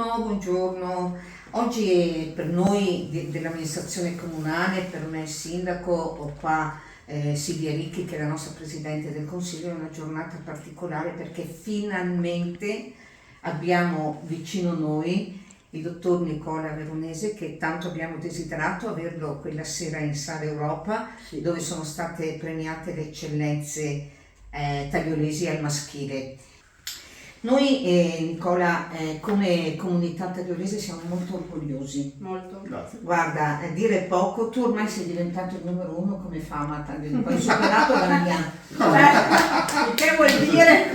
Buongiorno. Oggi per noi dell'amministrazione comunale, per me sindaco, ho qua Silvia Ricchi che è la nostra Presidente del Consiglio, è una giornata particolare perché finalmente abbiamo vicino noi il dottor Nicola Veronese, che tanto abbiamo desiderato averlo quella sera in Sala Europa, Sì. dove sono state premiate le eccellenze tagliolesi al maschile. Noi, Nicola, come comunità tagliolese siamo molto orgogliosi. Molto. Grazie. Guarda, dire poco, tu ormai sei diventato il numero uno come fama, poi hai superato la mia. Che vuol dire?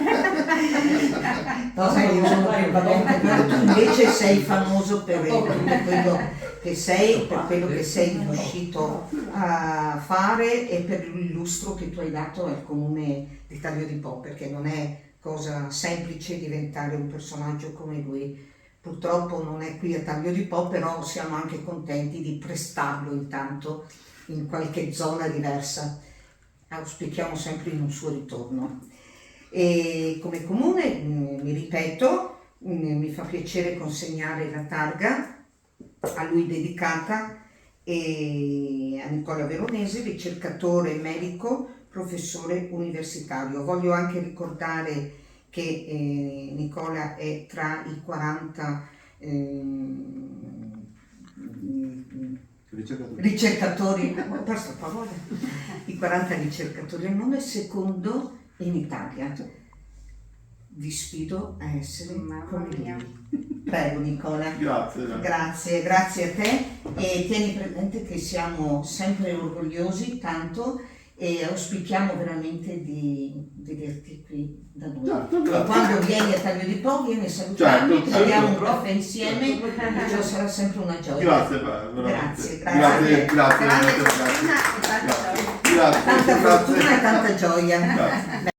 No, sai, io sono prepotente, però tu invece sei famoso per quello che sei, per quello che sei riuscito a fare e per il lustro che tu hai dato al comune di Taglio di Po, perché non è cosa semplice diventare un personaggio come lui. Purtroppo non è qui a Taglio di Po, però siamo anche contenti di prestarlo intanto in qualche zona diversa. Auspichiamo sempre in un suo ritorno. E come comune, mi ripeto, mi fa piacere consegnare la targa a lui dedicata e a Nicola Veronese, ricercatore medico, professore universitario. Voglio anche ricordare che Nicola è tra i 40 ricercatori, ho perso la parola, i 40 ricercatori al mondo e secondo in Italia. Vi sfido a essere come lui. Prego Nicola. Grazie. Grazie a te e tieni presente che siamo sempre orgogliosi tanto e auspichiamo veramente di vederti qui da noi. Certo, Quando vieni a Taglio di Po vieni a salutarmi, Certo, beviamo certo. un caffè insieme e ciò sarà sempre una gioia. Grazie, veramente. Grazie. Grazie. Grande fortuna e tanta gioia. Tanta fortuna e tanta gioia. Grazie.